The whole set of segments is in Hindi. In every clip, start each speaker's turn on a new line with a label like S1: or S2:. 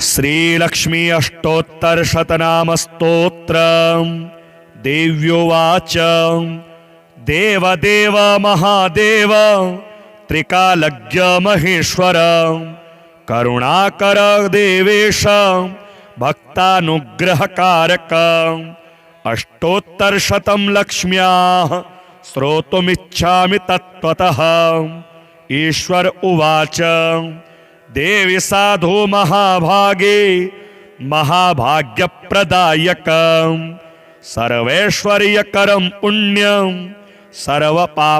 S1: श्रीलक्ष्मी अष्टोत्तरशतनामस्तोत्रम्। देव्योवाच देवदेव महादेव त्रिकालज्ञ महेश्वर करुणाकर देवेश भक्तानुग्रहकारक। अष्टोत्तरशतं लक्ष्म्याः श्रोतुमिच्छामि तत्त्वतः। ईश्वर उवाच देवी साधु महाभागे महाभाग्यप्रदायकं सर्वैश्वर्यकरं पुण्यं सर्वपापप्रणाशनं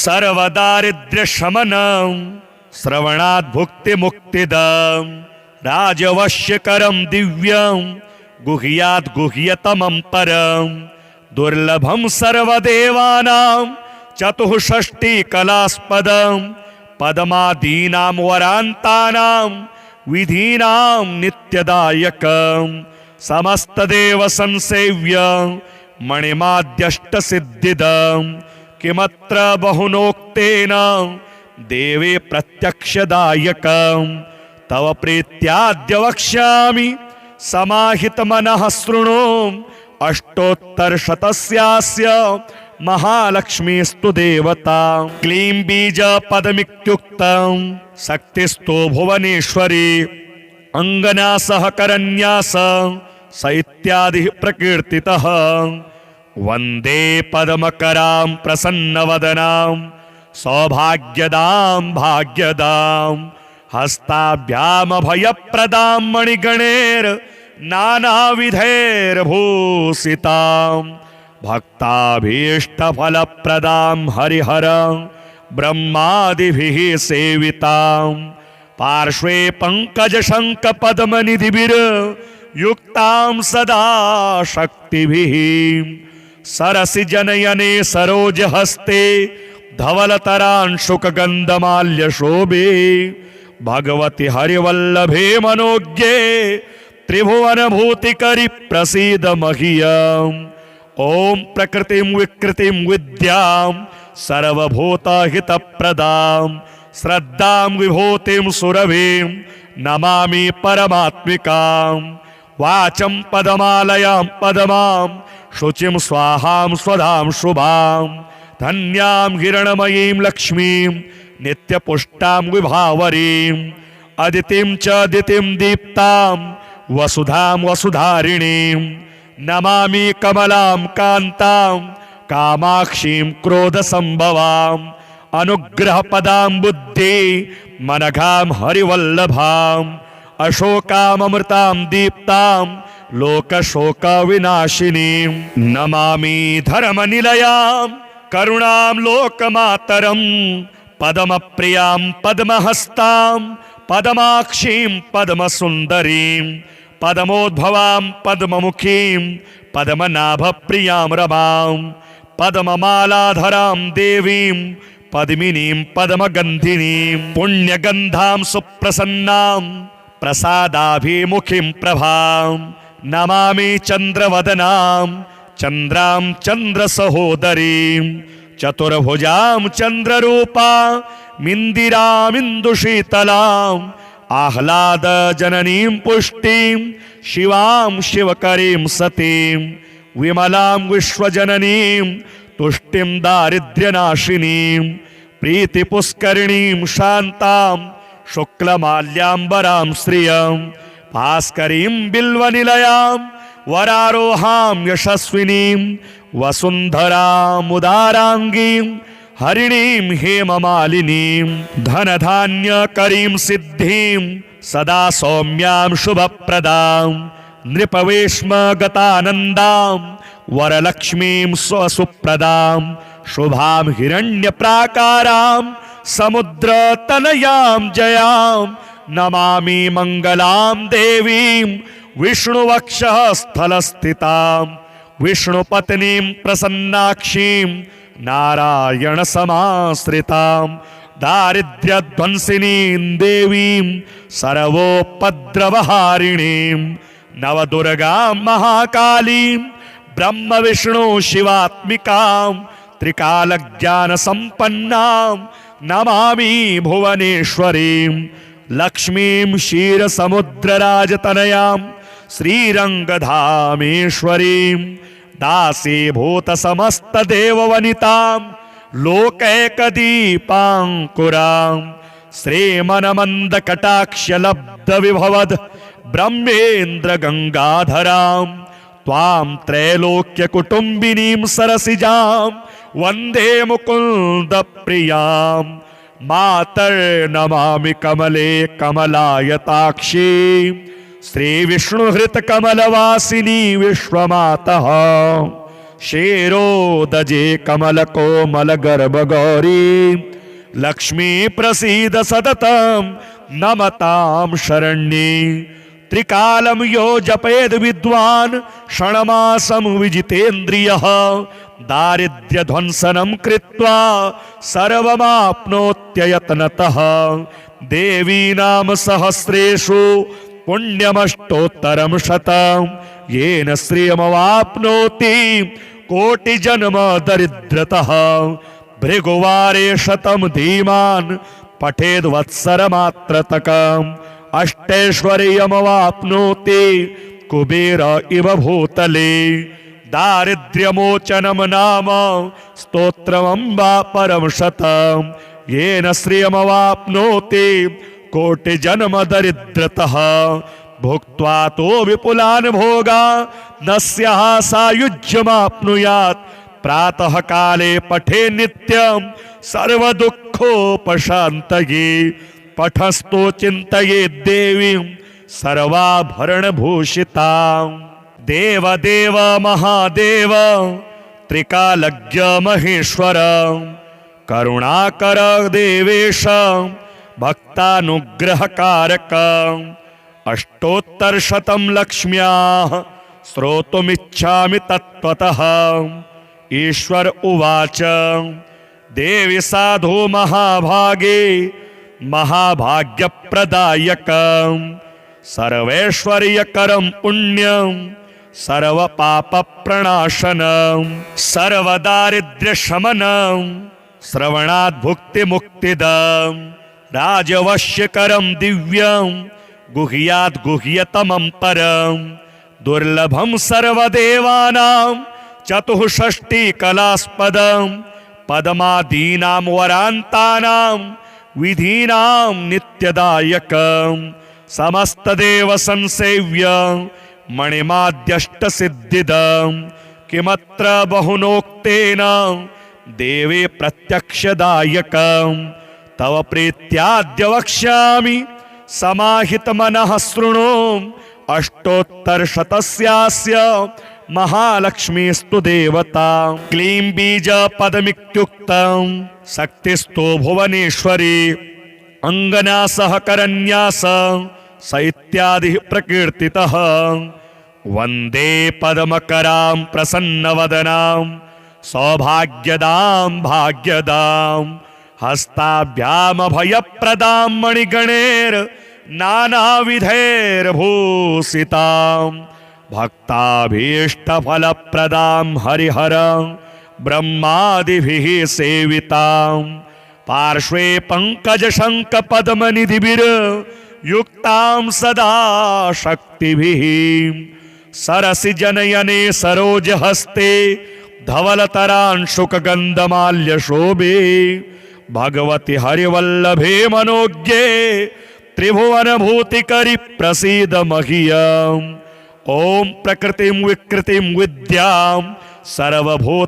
S1: सर्वदारिद्र्यशमनं श्रवणात् भुक्तिमुक्तिदं राजवश्यकरं दिव्यं गुह्यात् गुह्यतमं परं दुर्लभं सर्वदेवानां चतुष्षष्टिकलास्पदं पद्मादीनां वरान्तानां विधीनां नित्यदायकं समस्तदेव संसेव्यं मणिमाद्यष्टसिद्धिदं किमत्र बहुनोक्तेन देवे प्रत्यक्षदायकं तव प्रीत्याद्य वक्ष्यामि समाहितमनः शृणु। अष्टोत्तरशतस्यास्य महालक्ष्मीस्तु देवता क्लीं बीज पदमित्युक्तं शक्तिस्तु भुवनेश्वरी अंगन्यासः करन्यास स इत्यादि प्रकीर्तितः। वन्दे पद्मकरां प्रसन्नवदनां सौभाग्यदां भाग्यदां हस्ताभ्यामभयप्रदां मणिगणैर् नानाविधैर्भूषितां भक्ताभीष्टफलप्रदां हरिहरं ब्रह्मादिभिः सेवितां पार्श्वे पङ्कजशङ्खपद्मनिधिभिर्युक्तां सदा शक्तिभिः सरसिजनयने सरोजहस्ते धवलतरांशुकगन्धमाल्यशोभे भगवति हरिवल्लभे मनोज्ञे त्रिभुवनभूतिकरि प्रसीद मह्यम्। ॐ प्रकृतिं विकृतिं विद्यां सर्वभूतहितप्रदां श्रद्धां विभूतिं सुरभिं नमामि परमात्मिकां। वाचं पदमालयां पदमां शुचिं स्वाहां स्वधां शुभां धन्यां हिरण्मयीं लक्ष्मीं नित्यपुष्टां विभावरीं अदितिं च दितिं दीप्तां वसुधां वसुधारिणीं नमामि कमलां कान्तां कामाक्षीं क्रोधसंभवां अनुग्रहपदां बुद्धि मनघां हरिवल्लभां अशोकामृतां दीप्तां लोकशोकविनाशिनीं नमामि धर्मनिलयां करुणां लोकमातरं पद्मप्रियां पद्महस्तां पद्माक्षीं पद्मसुन्दरीं पद्मोद्भवां पद्ममुखीं पद्मनाभप्रियां रमां पद्ममालाधरां देवीं पद्मिनीं पद्मगन्धिनीं पुण्यगन्धां सुप्रसन्नां प्रसादाभिमुखीं प्रभां नमामि चन्द्रवदनां चन्द्रां चन्द्रसहोदरीं चतुर्भुजां चन्द्ररूपां मिन्दिरामिन्दुशीतलां आह्लादजननीं पुष्टिं शिवां शिवकरीं सतीं विमलां विश्वजननीं तुष्टिं दारिद्र्यनाशिनीं प्रीतिपुष्करिणीं शान्तां शुक्लमाल्याम्बरां श्रियं भास्करीं बिल्वनिलयां वरारोहां यशस्विनीं वसुन्धरामुदाराङ्गीं हरिणीं हेममालिनीं धनधान्यकरीं सिद्धिं सदा सौम्यां शुभप्रदां नृपवेश्मगतानन्दां वरलक्ष्मीं स्वसुप्रदां शुभां हिरण्यप्राकारां समुद्रतनयां जयां नमामि मङ्गलां देवीं विष्णुवक्षः स्थलस्थितां विष्णुपत्नीं प्रसन्नाक्षीं नारायणसमाश्रितां दारिद्र्यध्वंसिनीं देवीं सर्वोपद्रवहारिणीं नवदुर्गां महाकालीं ब्रह्मविष्णु शिवात्मिकां त्रिकालज्ञानसम्पन्नां नमामि भुवनेश्वरीं लक्ष्मीं क्षीरसमुद्रराजतनयां श्रीरङ्गधामेश्वरीं दासीभूतसमस्तदेववनितां लोकैकदीपाङ्कुरां श्रीमनमन्दकटाक्षलब्धविभवद् ब्रह्मेन्द्रगङ्गाधरां त्वां त्रैलोक्यकुटुम्बिनीं सरसिजां वन्दे मुकुन्दप्रियां मातर्नमामि कमले कमलायताक्षी श्रीविष्णुहृतकमलवासिनी विश्वमातः क्षीरोदजे कमलकोमलगर्भगौरी लक्ष्मी प्रसीद सततं नमतां शरण्ये त्रिकालं यो जपेद विद्वान् क्षणमासं विजितेन्द्रियः दारिद्र्यध्वंसनं कृत्वा सर्वमाप्नोत्ययत्नतः देवीनाम सहस्रेषु पुण्यमष्टोत्तरं शतं येन श्रियमवाप्नोति कोटिजन्म दरिद्रतः भृगुवारे शतं धीमान् पठेद्वत्सरमात्रतकम् अष्टैश्वर्यमवाप्नोति कुबेर इव भूतले दारिद्र्यमोचनं नाम स्तोत्रमम्बा परं शतं येन श्रियमवाप्नोति कोटिजन्म दरिद्रतः भुक्त्वा तो विपुलान् भोगा न स्याः सायुज्यमाप्नुयात् प्रातः काले पठे नित्यं सर्वदुःखोपशान्तये पठस्तो चिन्तये देवीं सर्वाभरणभूषितां देवदेव महादेव त्रिकालज्ञ महेश्वर करुणाकर देवेश भक्तानुग्रहकारक अष्टोत्तरशतं लक्ष्म्याः श्रोतुमिच्छामि तत्त्वतः ईश्वर उवाच देवी साधु महाभागे महाभाग्यप्रदायकं सर्वैश्वर्यकरं पुण्यं सर्वपापप्रणाशनं सर्वदारिद्र्यशमनं श्रवणात् भुक्तिमुक्तिदं राजवश्यकरं दिव्यं गुह्यात् गुह्यतमं परं दुर्लभं सर्वदेवानां चतुष्षष्टिकलास्पदं पद्मादीनां वरान्तानां विधीनां नित्यदायकं समस्तदेव संसेव्य मणिमाद्यष्टसिद्धिदं किमत्र बहुनोक्तेन देवे प्रत्यक्षदायकं तव प्रीत्याद्य वक्ष्यामि समाहितमनः शृणु अष्टोत्तरशतस्यास्य महालक्ष्मीस्तु देवता क्लीं बीजपदमित्युक्तं शक्तिस्तु भुवनेश्वरी अंगना सहकरन्यास स इत्यादिः प्रकीर्तितः वन्दे पद्मकरां प्रसन्नवदनां सौभाग्यदां भाग्यदां हस्ताभ्यामभयप्रदां मणिगणैर्नानाविधैर्भूषितां भक्ताभीष्टफलप्रदां हरिहरं ब्रह्मादिभिः सेवितां पार्श्वे पङ्कजशङ्खपद्मनिधिभिर्युक्तां सदा शक्तिभिः सरसिजनयने सरोजहस्ते धवलतरांशुकगन्धमाल्यशोभे भगवति हरिवल्लभे मनोज्ञे त्रिभुवनभूतिकरि प्रसीद मह्यम् ॐ प्रकृतिं विकृतिं विद्यां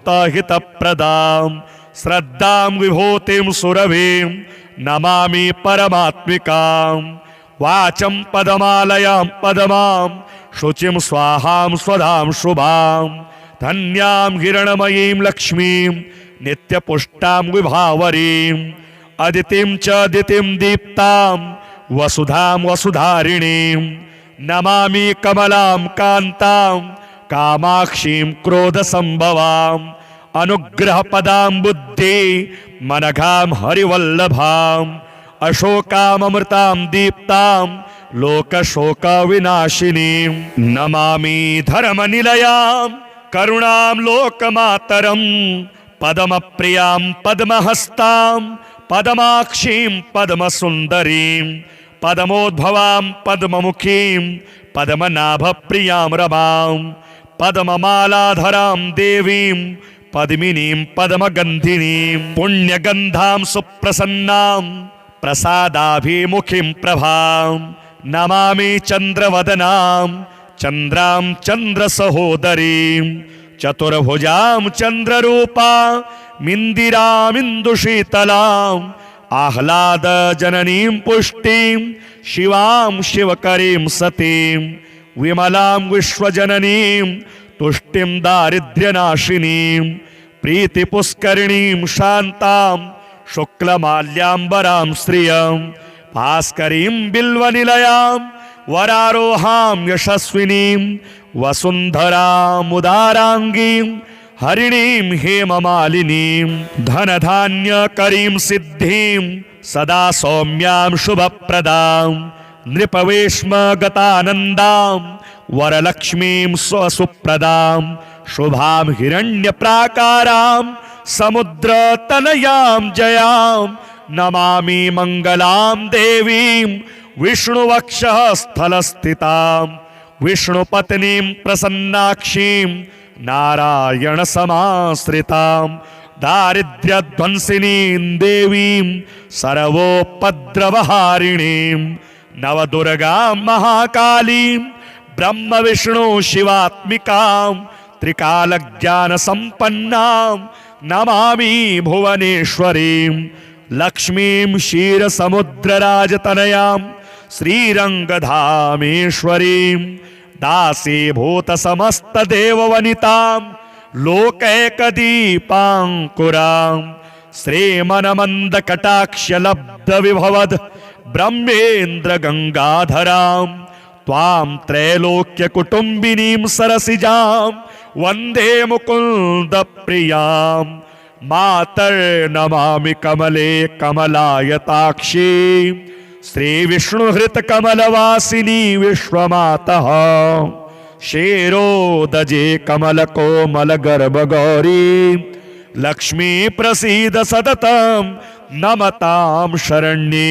S1: सर्वभूतहितप्रदां श्रद्धां विभूतिं सुरभिं नमामि परमात्मिकां वाचं पदमालयां पदमां शुचिं स्वाहां स्वधां शुभां धन्यां हिरणमयीं लक्ष्मीं नित्यपुष्टां विभावरीं अदितिं च दितिं दीप्तां वसुधां वसुधारिणीं नमामि कमलां कान्तां कामाक्षीं क्रोधसम्भवां अनुग्रहपदां बुद्धि मनघां हरिवल्लभाम् अशोकामृतां दीप्तां लोकशोकविनाशिनीं नमामि धर्मनिलयां करुणां लोकमातरं पद्मप्रियां पद्महस्तां पद्माक्षीं पद्मसुन्दरीं पद्मोद्भवां पद्ममुखीं पद्मनाभप्रियां रमां पद्ममालाधरां देवीं पद्मिनीं पद्मगन्धिनीं पुण्यगन्धां सुप्रसन्नां प्रसादाभिमुखीं प्रभां नमामि चन्द्रवदनां चन्द्रां चन्द्रसहोदरीं चतुर्भुजां चन्द्ररूपा मिन्दिरामिन्दुशीतलाम् आह्लादजननीं पुष्टिं शिवां शिवकरीं सतीं विमलां विश्वजननीं तुष्टिं दारिद्र्यनाशिनीं प्रीतिपुष्करिणीं शान्तां शुक्लमाल्याम्बरां श्रियं भास्करीं बिल्वनिलयां वरारोहां यशस्विनीं वसुन्धरामुदाराङ्गीं हरिणीं हेममालिनीं धनधान्यकरीं सिद्धिं सदा सौम्यां शुभप्रदां नृपवेश्मगतानन्दां वरलक्ष्मीं स्वसुप्रदां शुभां हिरण्यप्राकारां समुद्रतनयां जयां नमामि मङ्गलां देवीं विष्णुवक्षः स्थलस्थितां विष्णुपत्नीं प्रसन्नाक्षीं नारायण समाश्रितां दारिद्र्यध्वंसिनीं देवीं सर्वोपद्रवहारिणीं नवदुर्गां महाकालीं ब्रह्म विष्णु शिवात्मिकां त्रिकालज्ञानसम्पन्नां नमामि भुवनेश्वरीं लक्ष्मीं क्षीरसमुद्रराजतनयां श्रीरङ्गधामेश्वरीं दासीभूत समस्त देववनितां लोकैकदीपाङ्कुरां श्रीमनमन्दकटाक्षलब्धविभवद् ब्रह्मेन्द्र गङ्गाधरां त्वां त्रैलोक्यकुटुम्बिनीं सरसिजां वन्दे मुकुन्दप्रियां मातर्नमामि कमले कमलायताक्षी श्रीविष्णुहृतकमलवासिनी विश्वमातः क्षीरोदजे कमलकोमलगर्भगौरी लक्ष्मी प्रसीद सततं नमतां शरण्ये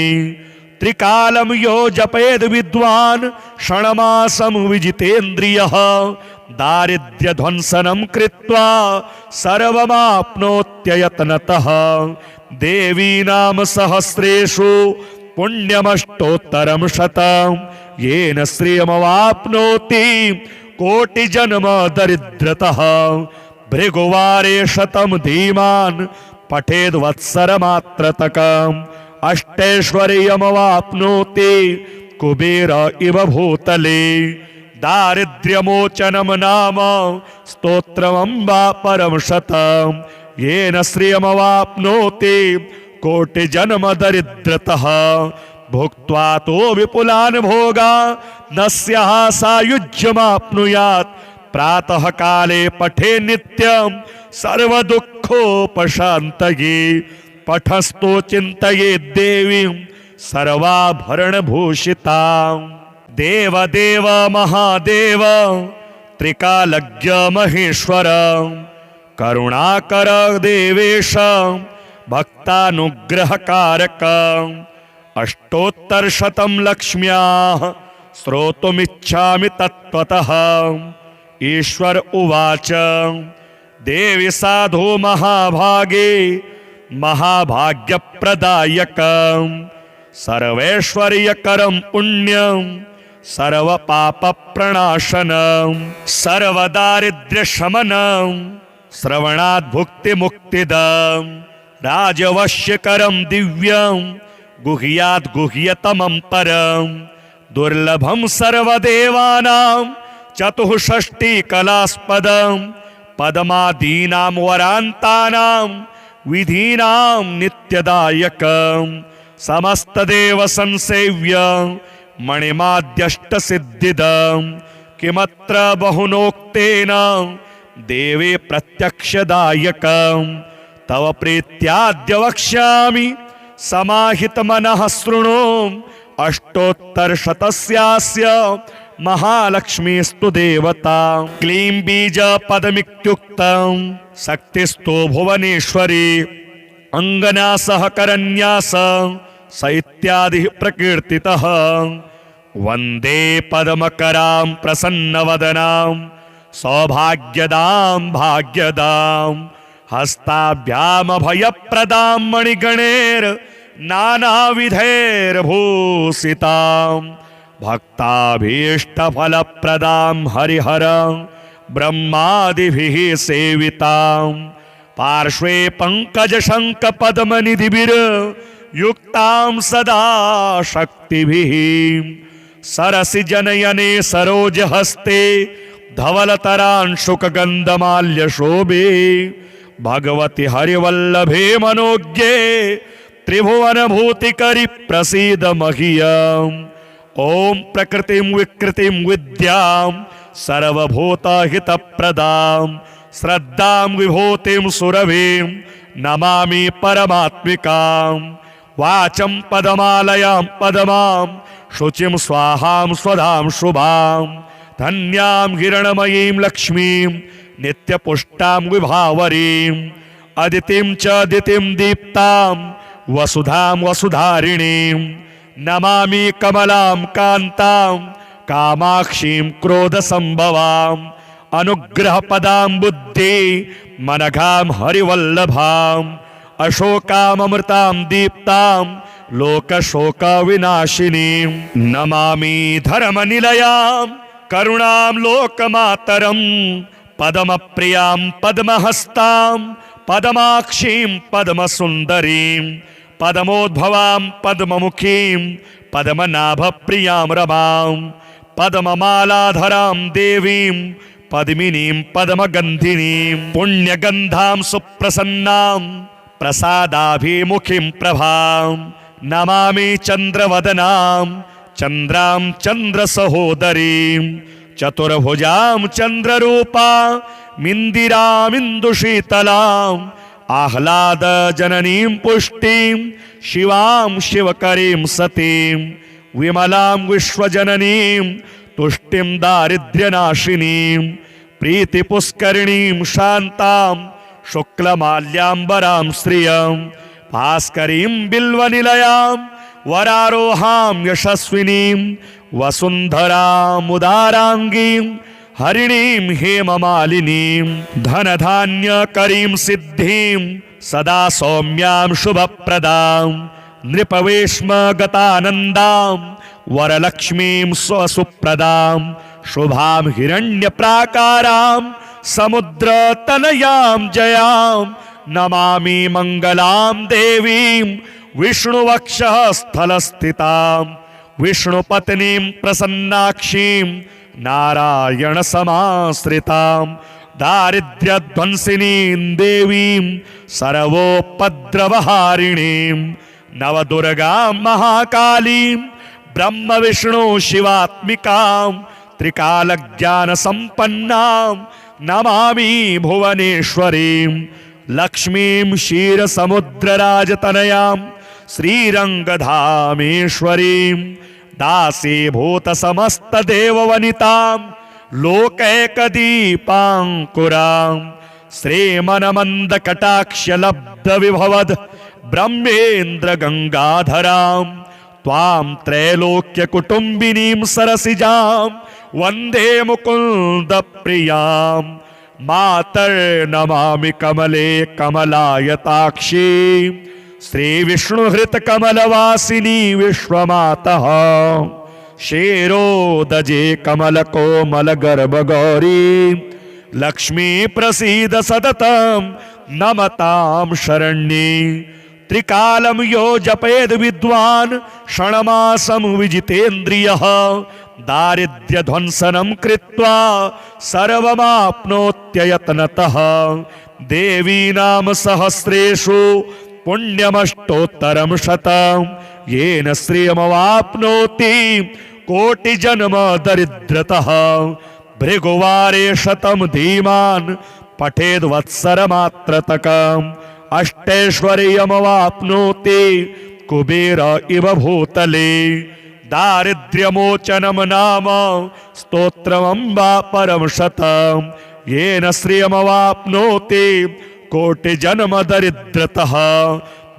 S1: त्रिकालं यो जपेद विद्वान् षण्मासं विजितेन्द्रियः दारिद्र्यध्वंसनं कृत्वा सर्वमाप्नोत्ययत्नतः देवी नाम सहस्रेषु पुण्यमष्टोत्तरं शतं येन श्रियमवाप्नोति कोटिजन्म दरिद्रतः भृगुवारे शतं धीमान् पठेद्वत्सरमात्रतकम् अष्टैश्वर्यमवाप्नोति कुबेर इव भूतले दारिद्र्यमोचनं नाम स्तोत्रमम्बा परं शतं येन श्रियमवाप्नोति कोटिजन्म दरिद्रतः भुक्त्वा तो विपुलान् भोगा न स्याः सायुज्यमाप्नुयात् प्रातः काले पठे नित्यं सर्वदुःखोपशान्तये पठस्तु चिन्तये देवीं सर्वाभरणभूषितां देवदेव महादेव त्रिकालज्ञ महेश्वर करुणाकर देवेश भक्तानुग्रहकारक अष्टोत्तरशतं लक्ष्म्याः श्रोतुमिच्छामि तत्त्वतः ईश्वर उवाच देवी साधु महाभागे महाभाग्यप्रदायकं सर्वैश्वर्यकरं पुण्यं सर्वपापप्रणाशनं सर्वदारिद्र्यशमनं श्रवणात् भुक्तिमुक्तिदं राजवश्यकरं दिव्यं गुह्यात् गुह्यतमं परं दुर्लभं सर्वदेवानां चतुष्षष्टिकलास्पदं पद्मादीनां वरान्तानां विधीनां नित्यदायकं समस्तदेव संसेव्यं मणिमाद्यष्टसिद्धिदं किमत्र बहुनोक्तेन देवे प्रत्यक्षदायकं तव प्रीत्याद्य वक्ष्यामि समाहितमनः शृणु अष्टोत्तरशतस्यास्य महालक्ष्मीस्तु देवता क्लीं बीजपदमित्युक्तं शक्तिस्तु भुवनेश्वरी अङ्गना सहकरन्यास स इत्यादि प्रकीर्तितः। वन्दे पद्मकरां प्रसन्नवदनां सौभाग्यदां भाग्यदां हस्ताभ्यामभयप्रदां मणिगणैर्नानाविधैर्भूषितां भक्ताभीष्टफलप्रदां हरिहरं ब्रह्मादिभिः सेवितां पार्श्वे पङ्कजशङ्खपद्मनिधिभिर्युक्तां सदा शक्तिभिः सरसिजनयने सरोजहस्ते धवलतरांशुकगन्धमाल्यशोभे भगवति हरिवल्लभे मनोज्ञे त्रिभुवनभूतिकरि प्रसीद मह्यम्। ॐ प्रकृतिं विकृतिं विद्यां सर्वभूतहितप्रदां श्रद्धां विभूतिं सुरभिं नमामि परमात्मिकां। वाचं पदमालयां पदमां शुचिं स्वाहां स्वधां शुभां धन्यां हिरणमयीं लक्ष्मीं नित्यपुष्टां विभावरीं अदितिं च दितिं दीप्तां वसुधां वसुधारिणीं नमामि कमलां कान्तां कामाक्षीं क्रोधसम्भवां अनुग्रहपदां बुद्धि मनघां हरिवल्लभाम् अशोकामृतां दीप्तां लोकशोकविनाशिनीं नमामि धर्मनिलयां करुणां लोकमातरं पद्मप्रियां पद्महस्तां पद्माक्षीं पद्मसुन्दरीं पद्मोद्भवां पद्ममुखीं पद्मनाभप्रियां रमां पद्ममालाधरां देवीं पद्मिनीं पद्मगन्धिनीं पुण्यगन्धां सुप्रसन्नां प्रसादाभिमुखीं प्रभां नमामि चन्द्रवदनां चन्द्रां चन्द्रसहोदरीं चतुर्भुजां चन्द्ररूपां मिन्दिरामिन्दुशीतलां आह्लादजननीं पुष्टिं शिवां शिवकरीं सतीं विमलां विश्वजननीं तुष्टिं दारिद्र्यनाशिनीं प्रीतिपुष्करिणीं शान्तां शुक्लमाल्याम्बरां श्रियं भास्करीं बिल्वनिलयां वरारोहां यशस्विनीं वसुन्धरामुदाराङ्गीं हरिणीं हेममालिनीं धनधान्यकरीं सिद्धिं सदा सौम्यां शुभप्रदां नृपवेश्मगतानन्दां वरलक्ष्मीं स्वसुप्रदां शुभां हिरण्यप्राकारां समुद्रतनयां जयां नमामि मङ्गलां देवीं विष्णुवक्षः स्थलस्थितां विष्णुपत्नीं प्रसन्नाक्षीं नारायणसमाश्रितां दारिद्र्यध्वंसिनीं देवीं सर्वोपद्रवहारिणीं नवदुर्गां महाकालीं ब्रह्मविष्णु शिवात्मिकां त्रिकालज्ञानसम्पन्नां नमामि भुवनेश्वरीं लक्ष्मीं क्षीरसमुद्रराजतनयां श्रीरङ्गधामेश्वरीं दासीभूतसमस्तदेववनितां लोकैकदीपाङ्कुरां श्रीमनमन्दकटाक्षलब्धविभवद् ब्रह्मेन्द्रगङ्गाधरां त्वां त्रैलोक्यकुटुम्बिनीं सरसिजां वन्दे मुकुन्दप्रियां मातर्नमामि कमले कमलायताक्षी श्रीविष्णुहृतकमलवासिनी विश्वमातः क्षीरोदजे कमलकोमलगर्भगौरी लक्ष्मी प्रसीद सततं नमतां शरण्ये त्रिकालं यो जपेद विद्वान् षण्मासं विजितेन्द्रियः दारिद्र्यध्वंसनं कृत्वा सर्वमाप्नोत्ययत्नतः देवी नाम सहस्रेषु पुण्यमष्टोत्तरं शतं येन श्रियमवाप्नोति कोटिजन्म दरिद्रतः भृगुवारे शतं धीमान् पठेद्वत्सरमात्रतकम् अष्टैश्वर्यमवाप्नोति कुबेर इव भूतले दारिद्र्यमोचनं नाम स्तोत्रमम्बा परं शतं येन श्रियमवाप्नोति कोटिजन्म दरिद्रतः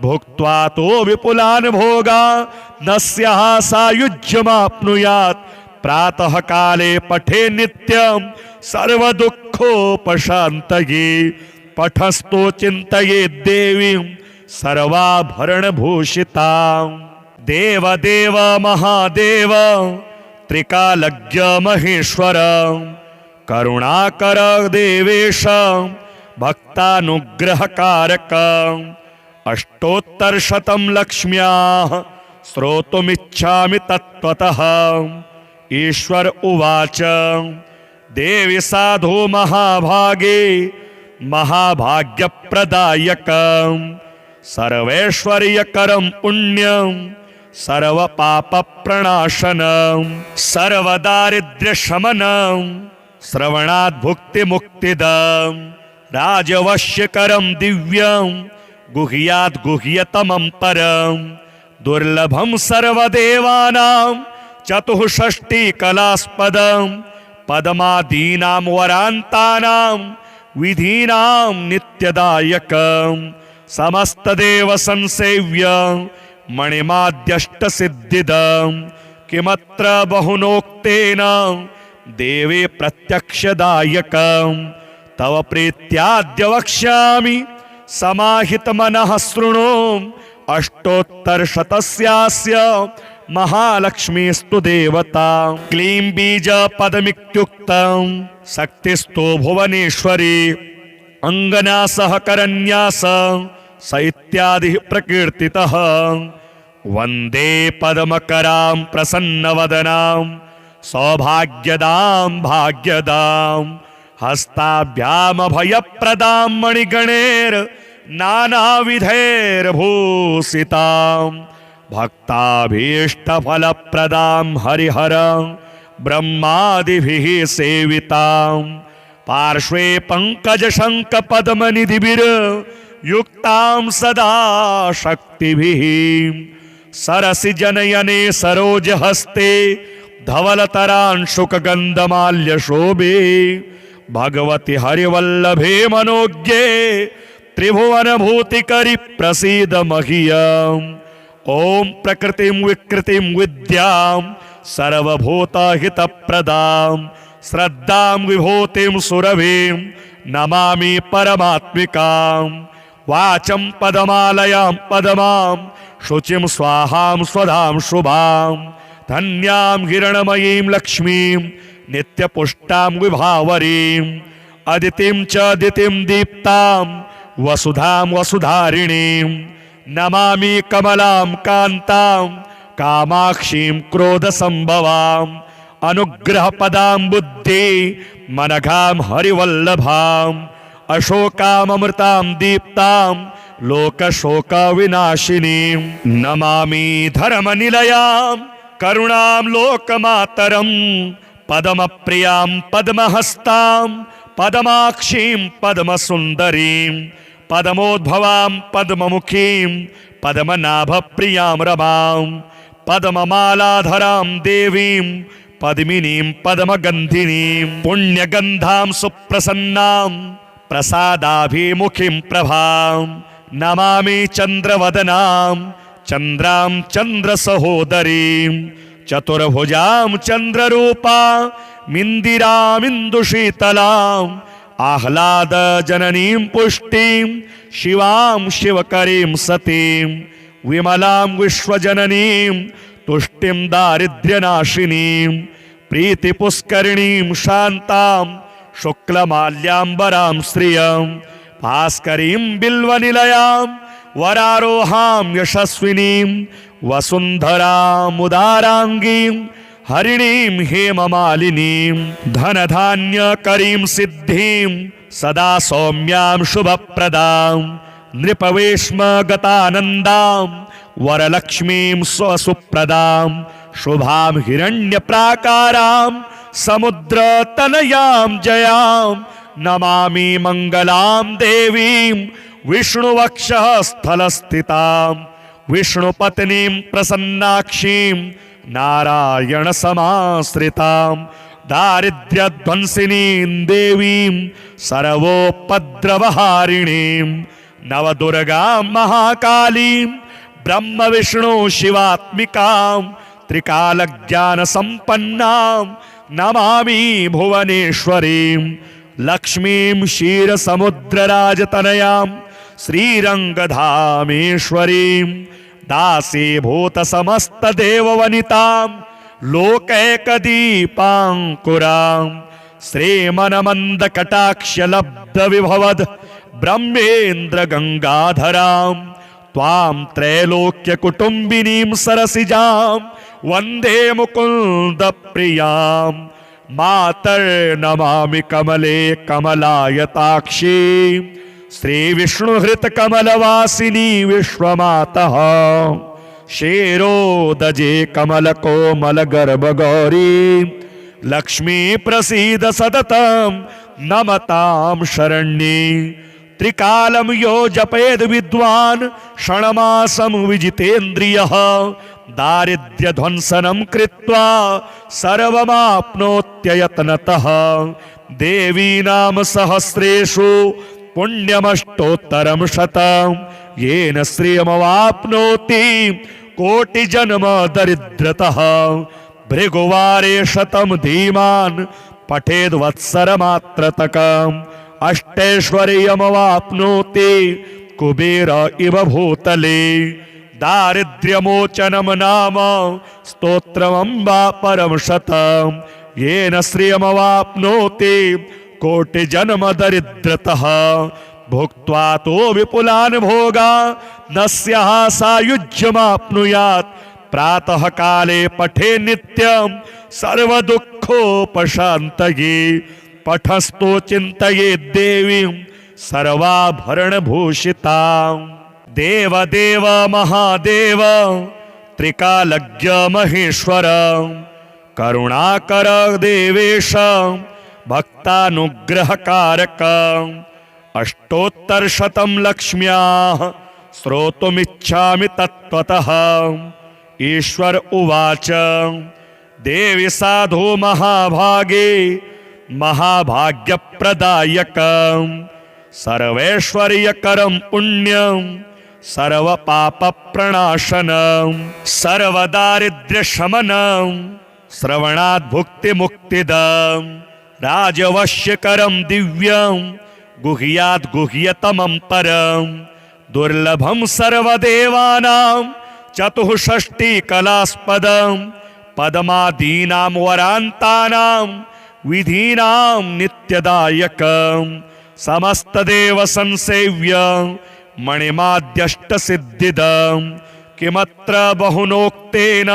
S1: भुक्त्वा तो विपुलान् भोगा न स्याः सायुज्यमाप्नुयात् प्रातः काले पठे नित्यं सर्वदुःखोपशान्तये पठस्तो चिन्तये देवीं सर्वाभरणभूषितां देवदेव महादेव त्रिकालज्ञ महेश्वर करुणाकर देवेश भक्तानुग्रहकारक अष्टोत्तरशतं लक्ष्म्याः श्रोतुमिच्छामि तत्त्वतः ईश्वर उवाच देवी साधु महाभागे महाभाग्यप्रदायकं सर्वैश्वर्यकरं पुण्यं सर्वपापप्रणाशनं सर्वदारिद्र्यशमनं श्रवणात् भुक्तिमुक्तिदं राजवश्यकरं दिव्यं गुह्यात् गुह्यतमं परं दुर्लभं सर्वदेवानां चतुष्षष्टिकलास्पदं पद्मादीनां वरान्तानां विधीनां नित्यदायकं समस्तदेव संसेव्य मणिमाद्यष्टसिद्धिदं किमत्र बहुनोक्तेन देवे प्रत्यक्षदायकं तव प्रीत्याद्य वक्ष्यामि समाहितमनः शृणु अष्टोत्तरशतस्यास्य महालक्ष्मीस्तु देवता क्लीं बीजपदमित्युक्तं शक्तिस्तु भुवनेश्वरी अङ्गना सहकरन्यास स इत्यादिः प्रकीर्तितः वन्दे पद्मकरां प्रसन्नवदनां सौभाग्यदां भाग्यदां हस्ताभ्यामभयप्रदां मणिगणैर् नानाविधैर्भूषितां भक्ताभीष्टफलप्रदां हरिहरं ब्रह्मादिभिः सेवितां पार्श्वे पङ्कजशङ्खपद्मनिधिभिर्युक्तां सदा शक्तिभिः सरसि जनयने सरोजहस्ते धवलतरांशुकगन्धमाल्यशोभे भगवति हरिवल्लभे मनोज्ञे त्रिभुवनभूतिकरि प्रसीद मह्यम् ॐ प्रकृतिं विकृतिं विद्यां सर्वभूतहितप्रदां श्रद्धां विभूतिं सुरभिं नमामि परमात्मिकां वाचं पदमालयां पदमां शुचिं स्वाहां स्वधां शुभां धन्यां हिरण्मयीं लक्ष्मीं नित्यपुष्टां विभावरीं अदितिं च दितिं दीप्तां वसुधां वसुधारिणीं नमामि कमलां कान्तां कामाक्षीं क्रोधसम्भवां अनुग्रहपदां बुद्धि मनघां हरिवल्लभां अशोकामृतां दीप्तां लोकशोकविनाशिनीं नमामि धर्मनिलयां करुणां लोकमातरं पद्मप्रियां पद्महस्तां पद्माक्षीं पद्मसुन्दरीं पद्मोद्भवां पद्ममुखीं पद्मनाभप्रियां रमां पद्ममालाधरां देवीं पद्मिनीं पद्मगन्धिनीं पुण्यगन्धां सुप्रसन्नां प्रसादाभिमुखीं प्रभां नमामि चन्द्रवदनां चन्द्रां चन्द्रसहोदरीं चतुर्भुजां चन्द्ररूपा मिन्दिरामिन्दुशीतलाम् आह्लादजननीं पुष्टिं शिवां शिवकरीं सतीं विमलां विश्वजननीं तुष्टिं दारिद्र्यनाशिनीं प्रीतिपुष्करिणीं शान्तां शुक्लमाल्याम्बरां श्रियं भास्करीं बिल्वनिलयां वरारोहां यशस्विनीं वसुन्धरामुदाराङ्गीं हरिणीं हेममालिनीं धनधान्यकरीं सिद्धिं सदा सौम्यां शुभप्रदां नृपवेश्मगतानन्दां वरलक्ष्मीं स्वसुप्रदां शुभां हिरण्यप्राकारां समुद्रतनयां जयां नमामि मङ्गलां देवीं विष्णुवक्षः स्थलस्थितां विष्णुपत्नीं प्रसन्नाक्षीं नारायणसमाश्रितां दारिद्र्यध्वंसिनीं देवीं सर्वोपद्रवहारिणीं नवदुर्गां महाकालीं ब्रह्म विष्णु शिवात्मिकां त्रिकालज्ञानसम्पन्नां नमामि भुवनेश्वरीं लक्ष्मीं क्षीरसमुद्रराजतनयां श्रीरङ्गधामेश्वरीं दासीभूतसमस्तदेववनितां लोकैकदीपाङ्कुरां श्रीमनमन्दकटाक्षलब्धविभवद् ब्रह्मेन्द्रगङ्गाधरां त्वां त्रैलोक्यकुटुम्बिनीं सरसिजां वन्दे मुकुन्दप्रियां मातर्नमामि कमले कमलायताक्षी श्रीविष्णुहृतकमलवासिनी विश्वमातः क्षीरोदजे कमलकोमलगर्भगौरी लक्ष्मी प्रसीद सततं नमतां शरण्ये त्रिकालं यो जपेद विद्वान् क्षणमासं विजितेन्द्रियः दारिद्र्यध्वंसनं कृत्वा सर्वमाप्नोत्ययत्नतः देवी नाम सहस्रेषु पुण्यमष्टोत्तरं शतं येन श्रियमवाप्नोति कोटिजन्म दरिद्रतः भृगुवारे शतं धीमान् पठेद्वत्सरमात्रतकम् अष्टैश्वर्यमवाप्नोति कुबेर इव भूतले दारिद्र्यमोचनं नाम स्तोत्रमम्बा परं शतं येन श्रियमवाप्नोति कोटिजन्म दरिद्रतः भुक्त्वा तो विपुलान् भोगान् न स्याः सायुज्यमाप्नुयात् प्रातः काले पठे नित्यं सर्वदुःखोपशान्तये पठस्तो चिन्तये देवीं सर्वाभरणभूषितां देवदेव महादेव त्रिकालज्ञ महेश्वर करुणाकर देवेश भक्तानुग्रहकारक अष्टोत्तरशतं लक्ष्म्याः श्रोतुमिच्छामि तत्त्वतः ईश्वर उवाच देवी साधु महाभागे महाभाग्यप्रदायकं सर्वैश्वर्यकरं पुण्यं सर्वपापप्रणाशनं सर्वदारिद्र्यशमनं श्रवणात् भुक्तिमुक्तिदं राजवश्यकरं दिव्यं गुह्यात् गुह्यतमं परं दुर्लभं सर्वदेवानां चतुष्षष्टिकलास्पदं पद्मादीनां वरान्तानां विधीनां नित्यदायकं समस्तदेव संसेव्यं मणिमाद्यष्टसिद्धिदं किमत्र बहुनोक्तेन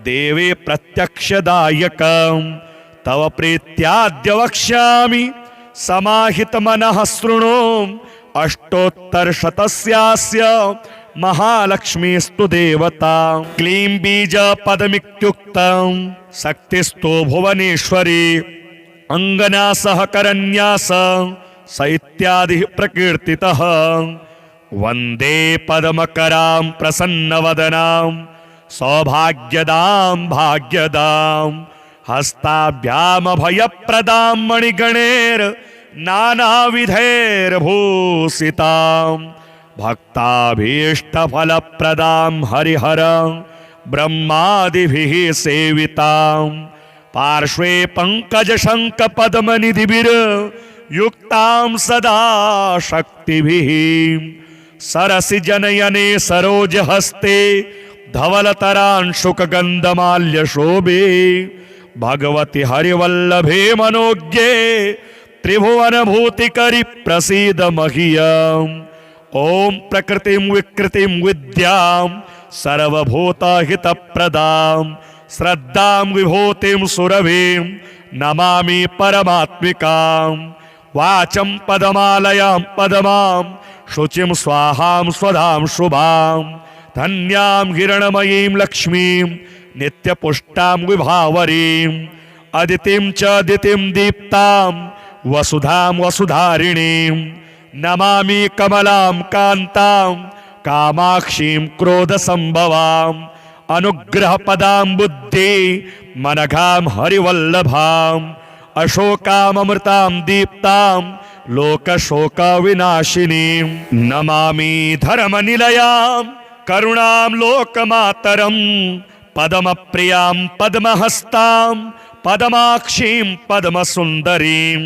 S1: देवे प्रत्यक्षदायकं तव प्रीत्याद्य वक्ष्यामि समाहितमनः शृणु अष्टोत्तरशतस्यास्य महालक्ष्मीस्तु देवता क्लीं बीजपदमित्युक्तं शक्तिस्तो भुवनेश्वरी अंगना सहकरन्यास स इत्यादि प्रकीर्तितः वन्दे पद्मकरां प्रसन्नवदनां सौभाग्यदां भाग्यदां हस्ताभ्यामभयप्रदां मणिगणैर् नानाविधैर्भूषितां भक्ताभीष्टफलप्रदां हरिहरं ब्रह्मादिभिः सेवितां पार्श्वे पङ्कजशङ्खपद्मनिधिभिर्युक्तां सदा शक्तिभिः सरसिजनयने सरोजहस्ते धवलतरांशुकगन्धमाल्यशोभे भगवति हरिवल्लभे मनोज्ञे त्रिभुवनभूतिकरि प्रसीद मह्यम् ॐ प्रकृतिं विकृतिं विद्यां सर्वभूतहितप्रदां श्रद्धां विभूतिं सुरभिं नमामि परमात्मिकां वाचं पदमालयां पदमां शुचिं स्वाहां स्वधां शुभां धन्यां हिरणमयीं लक्ष्मीं नित्यपुष्टां विभावरीं अदितिं च दितिं दीप्तां वसुधां वसुधारिणीं नमामि कमलां कान्तां कामाक्षीं क्रोधसम्भवां अनुग्रहपदां बुद्धि मनघां हरिवल्लभां अशोकामृतां दीप्तां लोकशोकविनाशिनीं नमामि धर्मनिलयां करुणां लोकमातरं पद्मप्रियां पद्महस्तां पद्माक्षीं पद्मसुन्दरीं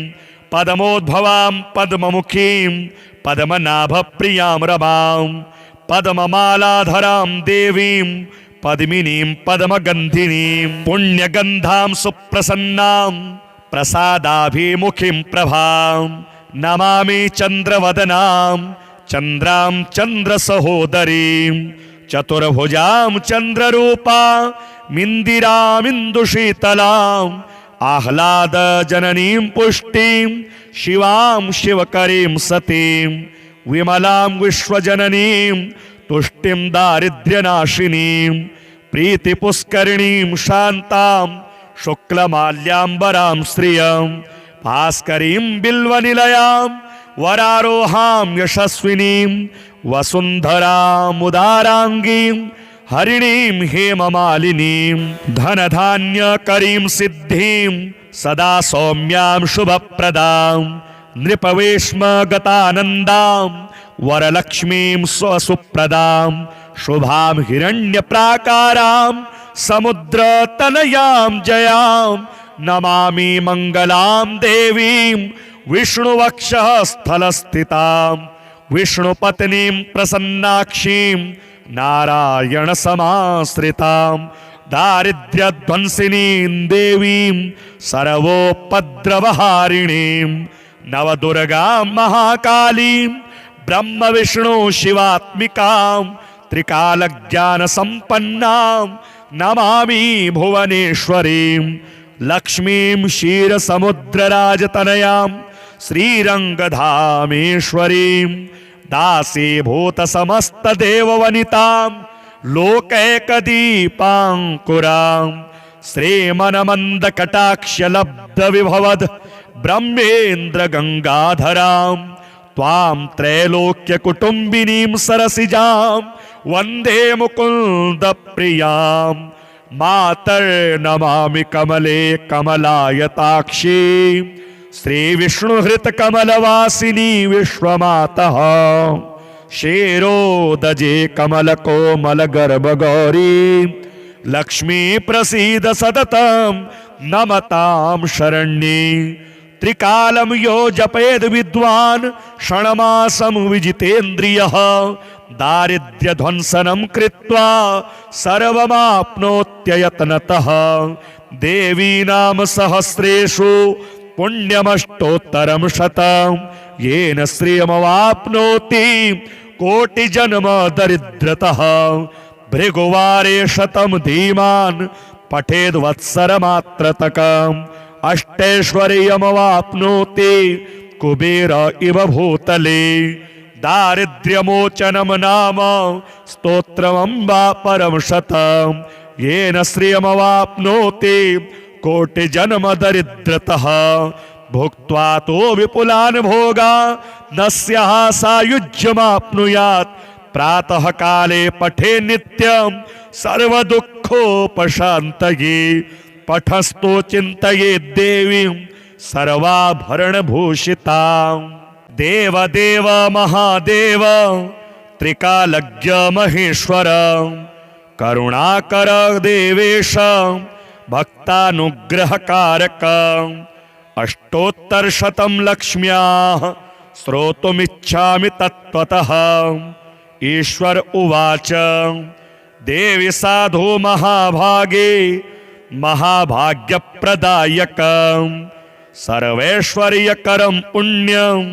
S1: पद्मोद्भवां पद्ममुखीं पद्मनाभप्रियां रमां पद्ममालाधरां देवीं पद्मिनीं पद्मगन्धिनीं पुण्यगन्धां सुप्रसन्नां प्रसादाभिमुखीं प्रभां नमामि चन्द्रवदनां चन्द्रां चन्द्रसहोदरीं चतुर्भुजां चन्द्ररूपामिन्दिरामिन्दुशीतलाम् आह्लादजननीं पुष्टिं शिवां शिवकरीं सतीं विमलां विश्वजननीं तुष्टिं दारिद्र्यनाशिनीं प्रीतिपुष्करिणीं शान्तां शुक्लमाल्याम्बरां श्रियं भास्करीं बिल्वनिलयां वरारोहां यशस्विनीं वसुन्धरामुदाराङ्गीं हरिणीं हेममालिनीं धनधान्यकरीं सिद्धिं सदा सौम्यां शुभप्रदां नृपवेश्मगतानन्दां वरलक्ष्मीं स्वसुप्रदां शुभां हिरण्यप्राकारां समुद्रतनयां जयां नमामि मङ्गलां देवीं विष्णुवक्षः स्थलस्थितां विष्णुपत्नीं प्रसन्नाक्षीं नारायणसमाश्रितां दारिद्र्यध्वंसिनीं देवीं सर्वोपद्रवहारिणीं नवदुर्गां महाकालीं ब्रह्मविष्णु शिवात्मिकां त्रिकालज्ञानसम्पन्नां नमामि भुवनेश्वरीं लक्ष्मीं क्षीरसमुद्रराजतनयां श्रीरङ्गधामेश्वरीं दासीभूतसमस्तदेववनितां लोकैकदीपाङ्कुरां श्रीमनमन्दकटाक्षलब्धविभवद् ब्रह्मेन्द्रगङ्गाधरां त्वां त्रैलोक्यकुटुम्बिनीं सरसिजां वन्दे मुकुन्दप्रियां मातर्नमामि कमले कमलायताक्षीं श्रीविष्णुहृतकमलवासिनी विश्वमातः क्षीरोदजे कमलकोमलगर्भगौरी लक्ष्मी प्रसीद सततं नमतां शरण्ये त्रिकालं यो जपेद विद्वान् षण्मासं विजितेन्द्रियः दारिद्र्यध्वंसनं कृत्वा सर्वमाप्नोत्ययत्नतः देवी नाम सहस्रेषु पुण्यमष्टोत्तरं शतं येन श्रियमवाप्नोति कोटिजन्म दरिद्रतः भृगुवारे शतं धीमान् पठेद्वत्सरमात्रतकम् अष्टैश्वर्यमवाप्नोति कुबेर इव भूतले दारिद्र्यमोचनं नाम स्तोत्रमम्बा परं शतं येन श्रियमवाप्नोति कोटिजन्म दरिद्रतः भुक्त्वा तो विपुलान् भोगान् न स्याः सायुज्यमाप्नुयात् प्रातः काले पठे नित्यं सर्वदुःखोपशान्तये पठस्तो चिन्तये देवीं सर्वाभरणभूषितां देवदेव महादेव त्रिकालज्ञ महेश्वर करुणाकर देवेश भक्तानुग्रहकारक अष्टोत्तरशतं लक्ष्म्याः श्रोतुमिच्छामि तत्त्वतः ईश्वर उवाच देवी साधु महाभागे महाभाग्यप्रदायकं सर्वैश्वर्यकरं पुण्यं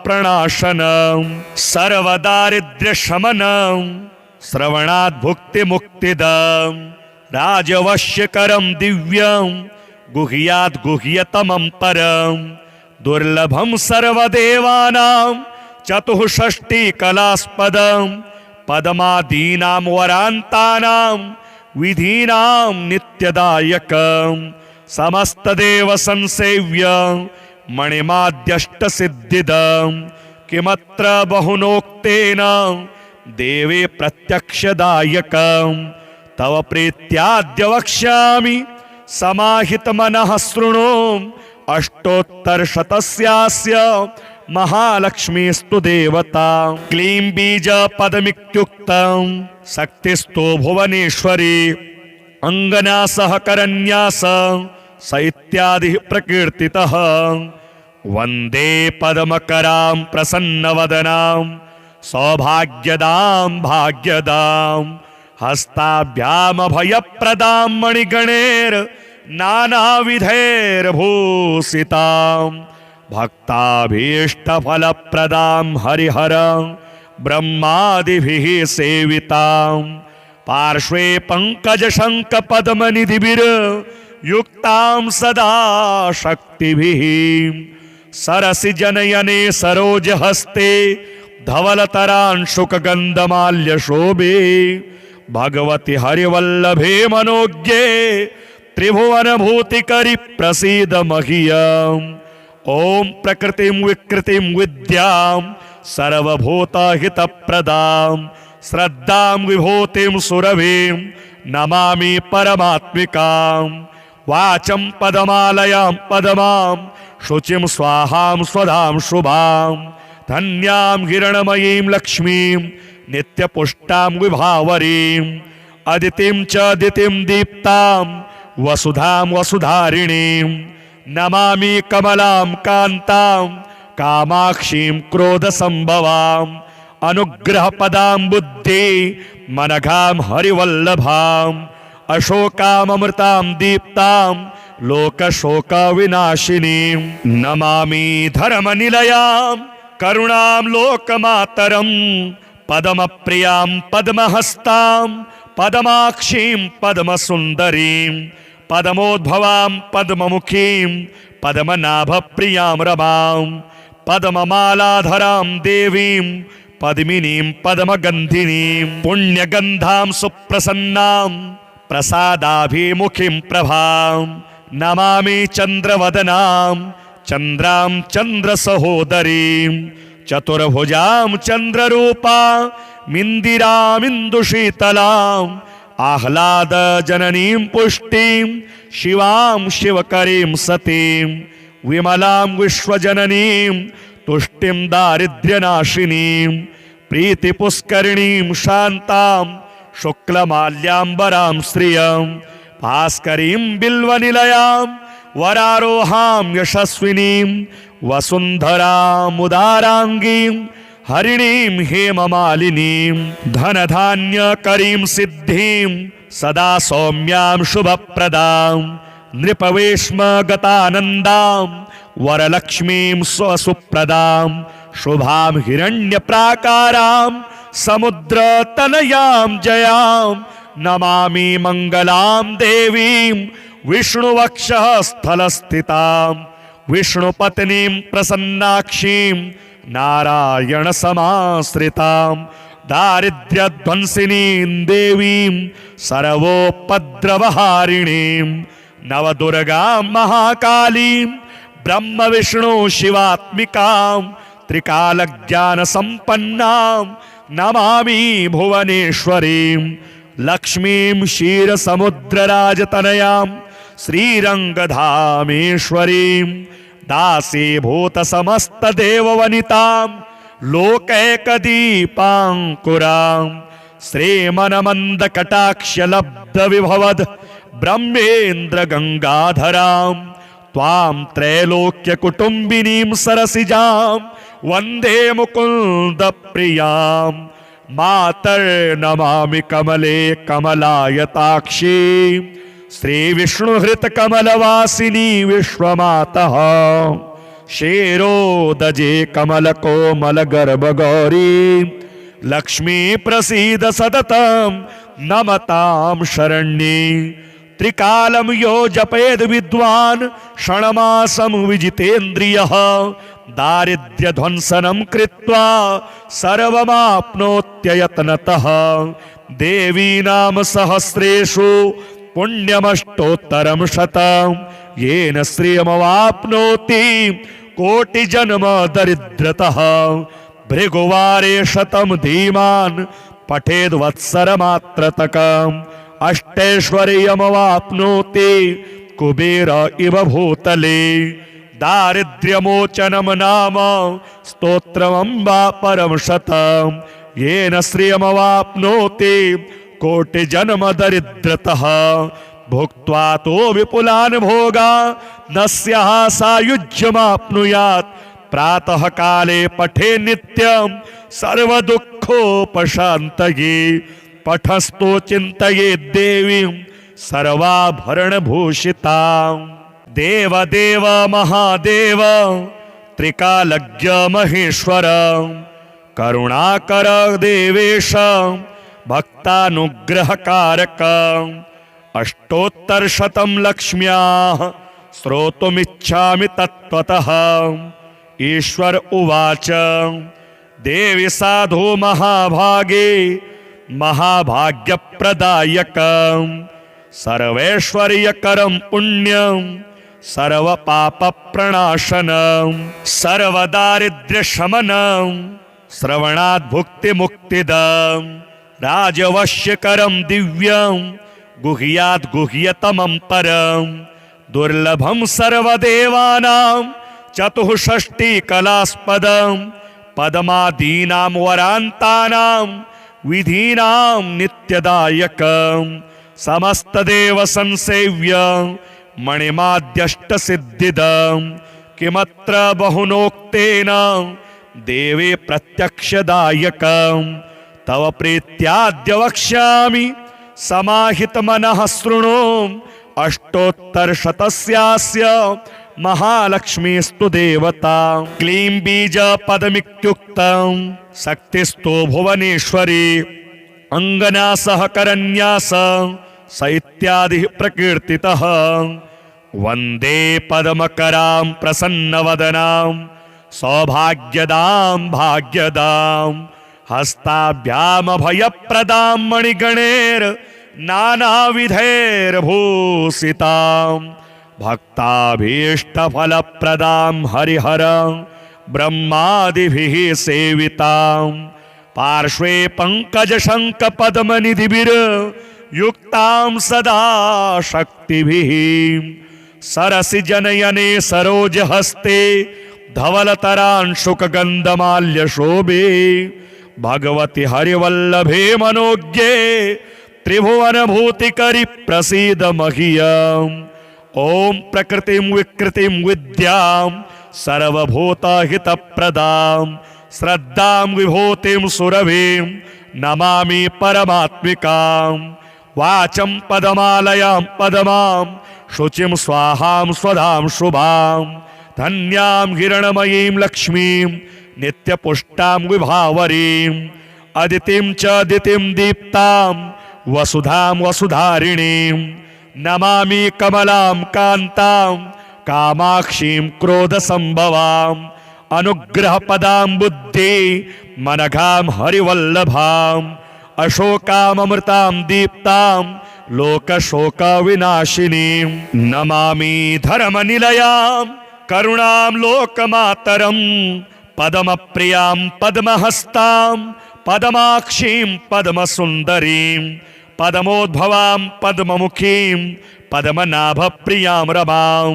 S1: सर्वपापप्रणाशनं सर्वदारिद्र्यशमनं श्रवणात् भुक्तिमुक्तिदं राजवश्यकरं दिव्यं गुह्यात् गुह्यतमं परं दुर्लभं सर्वदेवानां चतुष्षष्टिकलास्पदं पद्मादीनां वरान्तानां विधीनां नित्यदायकं समस्तदेव संसेव्यं मणिमाद्यष्टसिद्धिदं किमत्र बहुनोक्तेन देवे प्रत्यक्षदायकं तव प्रीत्याद्य वक्ष्यामि समाहितमनः शृणु अष्टोत्तरशतस्यास्य महालक्ष्मीस्तु देवता। क्लीं बीज पदमित्युक्तं शक्तिस्तु भुवनेश्वरी। अंगन्यासः करन्यास स इत्यादि प्रकीर्तितः। वंदे पद्मकरां प्रसन्नवदनां सौभाग्यदां भाग्यदां हस्ताभ्यामभयप्रदां मणिगणैर् नानाविधैर्भूषितां भक्ताभीष्टफलप्रदां हरिहर ब्रह्मादिभिः सेवितां पार्श्वे पंकजशङ्खपद्मनिधिभिर्युक्तां सदा शक्तिभिः सरसि जनयने सरोजहस्ते धवलतरांशुकगन्धमाल्यशोभे भगवति हरिवल्लभे मनोज्ञे त्रिभुवनभूतिकरि प्रसीद मह्यम्। ॐ प्रकृतिं विकृतिं विद्यां सर्वभूतहितप्रदां श्रद्धां विभूतिं सुरभिं नमामि परमात्मिकां। वाचं पदमालयां पदमां शुचिं स्वाहां स्वधां शुभां धन्यां हिरणमयीं लक्ष्मीं नित्यपुष्टां विभावरीं अदितिं च दितिं दीप्तां वसुधां वसुधारिणीं नमामि कमलां कान्तां कामाक्षीं क्रोधसंभवां अनुग्रहपदां बुद्धि मनघां हरिवल्लभां अशोकामृतां दीप्तां लोकशोकविनाशिनीं नमामि धर्मनिलयां करुणां लोकमातरं पद्मप्रियां पद्महस्तां पद्माक्षीं पद्मसुन्दरीं पद्मोद्भवां पद्ममुखीं पद्मनाभप्रियां रमां पद्ममालाधरां देवीं पद्मिनीं पद्मगन्धिनीं पुण्यगन्धां सुप्रसन्नां प्रसादाभिमुखीं प्रभां नमामि चन्द्रवदनां चन्द्रां चन्द्रसहोदरीं चतुर्भुजां चन्द्ररूपां मिन्दिरामिन्दुशीतलां आह्लादजननीं पुष्टिं शिवां शिवकरीं सतीं विमलां विश्वजननीं तुष्टिं दारिद्र्यनाशिनीं प्रीतिपुष्करिणीं शान्तां शुक्लमाल्याम्बरां श्रियं भास्करीं बिल्वनिलयां वरारोहां यशस्विनीं वसुन्धरामुदाराङ्गीं हरिणीं हेममालिनीं धनधान्यकरीं सिद्धिं सदा सौम्यां शुभप्रदां नृपवेश्मगतानन्दां वरलक्ष्मीं स्वसुप्रदां शुभां हिरण्यप्राकारां समुद्रतनयां जयां नमामि मङ्गलां देवीं विष्णुवक्षः स्थलस्थितां विष्णुपत्नीं प्रसन्नाक्षीं नारायणसमाश्रितां दारिद्र्यध्वंसिनीं देवीं सर्वोपद्रवहारिणीं नवदुर्गां महाकालीं ब्रह्मविष्णु शिवात्मिकां त्रिकालज्ञानसम्पन्नां नमामि भुवनेश्वरीं लक्ष्मीं क्षीरसमुद्रराजतनयां श्रीरङ्गधामेश्वरीं दासीभूतसमस्तदेववनितां लोकैकदीपाङ्कुरां श्रीमन्मन्दकटाक्षलब्धविभवद् ब्रह्मेन्द्रगङ्गाधरां त्वां त्रैलोक्यकुटुम्बिनीं सरसिजां वन्दे मुकुन्दप्रियां मातर्नमामि कमले कमलायताक्षी श्रीविष्णुहृतकमलवासिनी विश्वमातः क्षीरोदजे कमलकोमलगर्भगौरी लक्ष्मी प्रसीद सततं नमतां शरण्ये त्रिकालं यो जपेद विद्वान् षण्मासं विजितेन्द्रियः दारिद्र्यध्वंसनं कृत्वा सर्वमाप्नोत्ययत्नतः देवी नाम सहस्रेषु पुण्यमष्टोत्तरं शतं येन श्रियमवाप्नोति कोटिजन्म दरिद्रतः भृगुवारे शतं धीमान् पठेद्वत्सरमात्रतकम् अष्टैश्वर्यमवाप्नोति कुबेर इव भूतले दारिद्र्यमोचनं नाम स्तोत्रमम्बा परं शतं येन श्रियमवाप्नोति कोटिजन्म दरिद्रतः भुक्त्वा तो विपुलान् भोगान् न स्याः सायुज्यमाप्नुयात् प्रातः काले पठे नित्यं सर्वदुःखोपशान्तये पठस्तो चिन्तये देवीं सर्वाभरणभूषितां देवदेव महादेव त्रिकालज्ञ महेश्वर करुणाकर देवेश भक्तानुग्रहकारक अष्टोत्तरशतं लक्ष्म्याः श्रोतुमिच्छामि तत्त्वतः ईश्वर उवाच देवी साधु महाभागे महाभाग्यप्रदायकं सर्वैश्वर्यकरं पुण्यं सर्वपापप्रणाशनं सर्वदारिद्र्यशमनं श्रवणात् भुक्तिमुक्तिदं राजवश्यकरं दिव्यं गुह्यात् गुह्यतमं परं दुर्लभं सर्वदेवानां चतुष्षष्टिकलास्पदं पद्मादीनां वरान्तानां विधीनां नित्यदायकं समस्तदेव संसेव्य मणिमाद्यष्टसिद्धिदं किमत्र बहुनोक्तेन देवे प्रत्यक्षदायकं तव प्रीत्याद्य वक्ष्यामि समाहितमनः शृणु अष्टोत्तरशतस्यास्य महालक्ष्मीस्तु देवता क्लीं बीजपदमित्युक्तं शक्तिस्तु भुवनेश्वरी अंगना सहकरन्यास स इत्यादि प्रकीर्तितः वन्दे पद्मकरां प्रसन्नवदनां सौभाग्यदां भाग्यदां हस्ताभ्यामभयप्रदां मणिगणैर् नानाविधैर्भूषितां भक्ताभीष्टफलप्रदां हरिहरं ब्रह्मादिभिः सेवितां पार्श्वे पङ्कजशङ्खपद्मनिधिभिर्युक्तां सदा शक्तिभिः सरसिजनयने सरोजहस्ते धवलतरांशुकगन्धमाल्यशोभे भगवति हरिवल्लभे मनोज्ञे त्रिभुवनभूतिकरि प्रसीद मह्यम् ॐ प्रकृतिं विकृतिं विद्यां सर्वभूतहितप्रदां श्रद्धां विभूतिं सुरभिं नमामि परमात्मिकां वाचं पदमालयां पदमां शुचिं स्वाहां स्वधां शुभां धन्यां हिरणमयीं लक्ष्मीं नित्यपुष्टां विभावरीं अदितिं च दितिं दीप्तां वसुधां वसुधारिणीं नमामि कमलां कान्तां कामाक्षीं क्रोधसंभवां अनुग्रहपदां बुद्धि मनघां हरिवल्लभां अशोकामृतां दीप्तां लोकशोकविनाशिनीं नमामि धर्मनिलयां करुणां लोकमातरं पद्मप्रियां पद्महस्तां पद्माक्षीं पद्मसुन्दरीं पद्मोद्भवां पद्ममुखीं पद्मनाभप्रियां रमां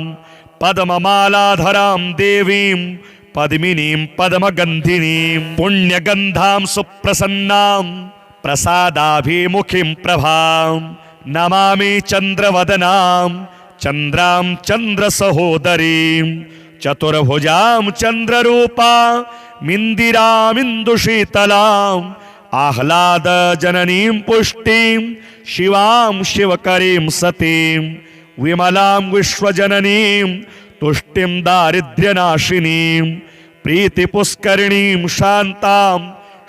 S1: पद्ममालाधरां देवीं पद्मिनीं पद्मगन्धिनीं पुण्यगन्धां सुप्रसन्नां प्रसादाभिमुखीं प्रभां नमामि चन्द्रवदनां चन्द्रां चन्द्रसहोदरीं चतुर्भुजां चन्द्ररूपां मिन्दिरामिन्दुशीतलां आह्लादजननीं पुष्टिं शिवां शिवकरीं सतीं विमलां विश्वजननीं तुष्टिं दारिद्र्यनाशिनीं प्रीतिपुष्करिणीं शान्तां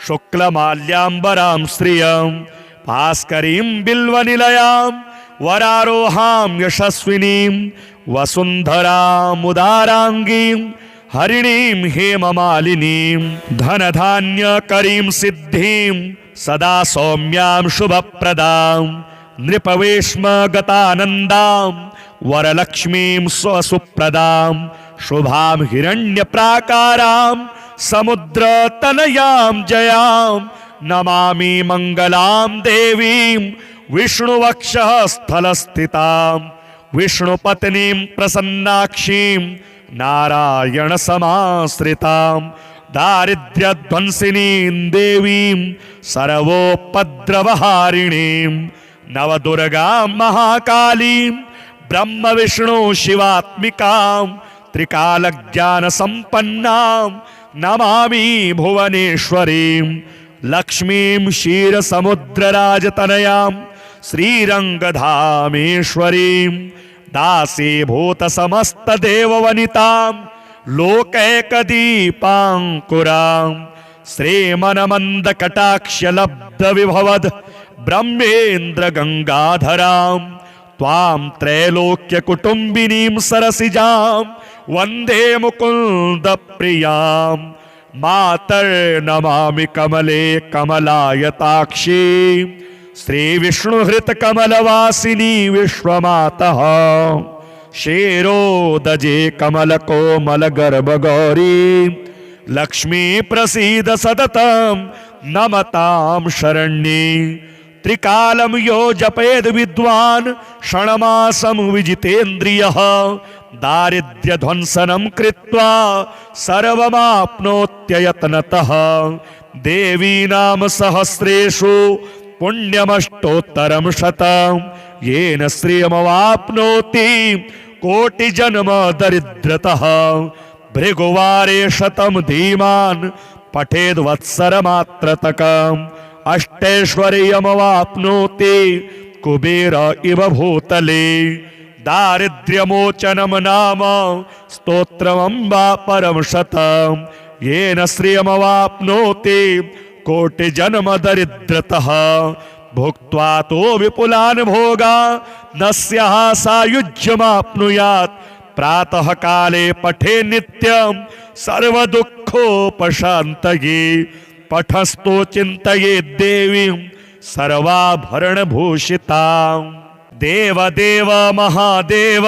S1: शुक्लमाल्याम्बरां श्रियं भास्करीं बिल्वनिलयां वरारोहां यशस्विनीं वसुन्धरामुदाराङ्गीं हरिणीं हेममालिनीं धनधान्यकरीं सिद्धिं सदा सौम्यां शुभप्रदां नृपवेश्मगतानन्दां वरलक्ष्मीं स्वसुप्रदां शुभां हिरण्यप्राकारां समुद्रतनयां जयां नमामि मङ्गलां देवीं विष्णुवक्षः स्थलस्थितां विष्णुपत्नीं प्रसन्नाक्षीं नारायणसमाश्रितां दारिद्र्यध्वंसिनीं देवीं सर्वोपद्रवहारिणीं नवदुर्गां महाकालीं ब्रह्मविष्णु शिवात्मिकां त्रिकालज्ञानसम्पन्नां नमामि भुवनेश्वरीं लक्ष्मीं क्षीरसमुद्रराजतनयां श्रीरङ्गधामेश्वरीं दासीभूतसमस्तदेववनितां लोकैकदीपाङ्कुरां श्रीमनमन्दकटाक्षलब्धविभवद् ब्रह्मेन्द्रगङ्गाधरां त्वां त्रैलोक्यकुटुम्बिनीं सरसिजां वन्दे मुकुन्दप्रियां मातर्नमामि कमले कमलायताक्षी श्रीविष्णुहृतकमलवासिनी विश्वमातः क्षीरोदजे कमलकोमलगर्भगौरी लक्ष्मी प्रसीद सततं नमतां शरण्ये त्रिकालं यो जपेद विद्वान् क्षणमासं विजितेन्द्रियः दारिद्र्यध्वंसनं कृत्वा सर्वमाप्नोत्ययत्नतः देवी नाम सहस्रेषु पुण्यमष्टोत्तरं शतं येन श्रियमवाप्नोति कोटिजन्म दरिद्रतः भृगुवारे शतं धीमान् पठेद्वत्सरमात्रतकम् अष्टैश्वर्यमवाप्नोति कुबेर इव भूतले दारिद्र्यमोचनं नाम स्तोत्रमम्बा परं शतं येन श्रियमवाप्नोति कोटिजन्म दरिद्रतः भुक्त्वा तो विपुलान् भोगा न स्याः सायुज्यमाप्नुयात् प्रातः काले पठे नित्यं सर्वदुःखोपशान्तये पठस्तो चिन्तये देवीं सर्वाभरणभूषितां देवदेव महादेव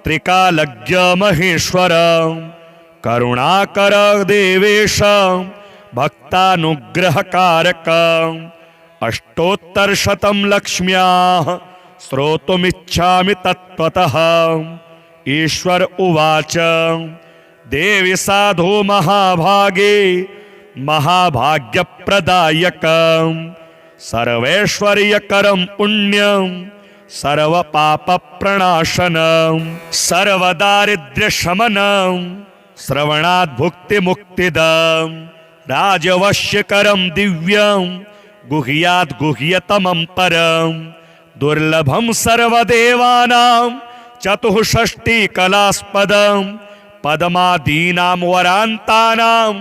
S1: त्रिकालज्ञ महेश्वर करुणाकर देवेश भक्तानुग्रहकारक अष्टोत्तरशतं लक्ष्म्याः श्रोतुमिच्छामि तत्त्वतः ईश्वर उवाच देवी साधु महाभागे महाभाग्यप्रदायकं सर्वैश्वर्यकरं पुण्यं सर्वपापप्रणाशनं सर्वदारिद्र्यशमनं श्रवणात् भुक्तिमुक्तिदं राजवश्यकरं दिव्यं गुह्यात् गुह्यतमं परं दुर्लभं सर्वदेवानां चतुष्षष्टिकलास्पदं पद्मादीनां वरान्तानां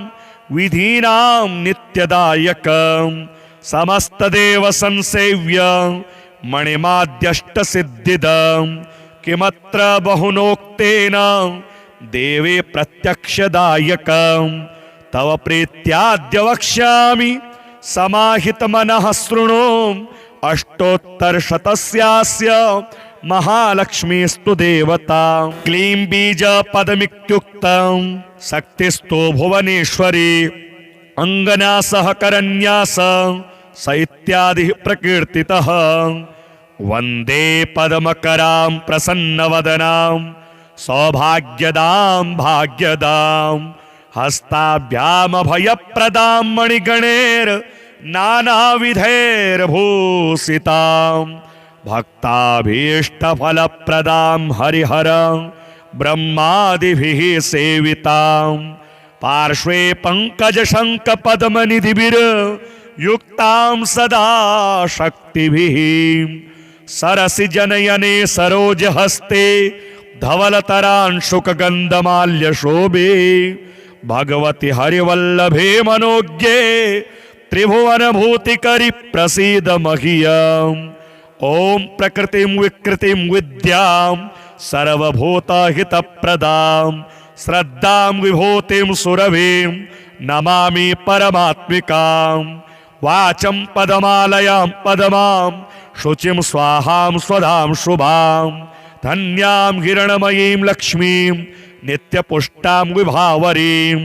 S1: विधीनां नित्यदायकं समस्तदेव संसेव्य मणिमाद्यष्टसिद्धिदं किमत्र बहुनोक्तेन देवे प्रत्यक्षदायकं तव प्रीत्याद्य वक्ष्यामि समाहितमनः शृणु अष्टोत्तरशतस्यास्य महालक्ष्मीस्तु देवता क्लीं बीजपदमित्युक्तं शक्तिस्तु भुवनेश्वरी अङ्गन्यासः करन्यास स इत्यादिः प्रकीर्तितः वन्दे पद्मकरां प्रसन्नवदनां सौभाग्यदां भाग्यदां हस्ताभ्यामभयप्रदां मणिगणैर् नानाविधैर्भूषितां भक्ताभीष्टफलप्रदां हरिहरं ब्रह्मादिभिः सेवितां पार्श्वे पङ्कजशङ्खपद्मनिधिभिर्युक्तां सदा शक्तिभिः सरसिजनयने सरोजहस्ते धवलतरांशुकगन्धमाल्यशोभे भगवति हरिवल्लभे मनोज्ञे त्रिभुवनभूतिकरि प्रसीद मह्यम् ॐ प्रकृतिं विकृतिं विद्यां सर्वभूतहितप्रदां श्रद्धां विभूतिं सुरभिं नमामि परमात्मिकां वाचं पदमालयां पदमां शुचिं स्वाहां स्वधां शुभां धन्यां हिरणमयीं लक्ष्मीं नित्यपुष्टां विभावरीं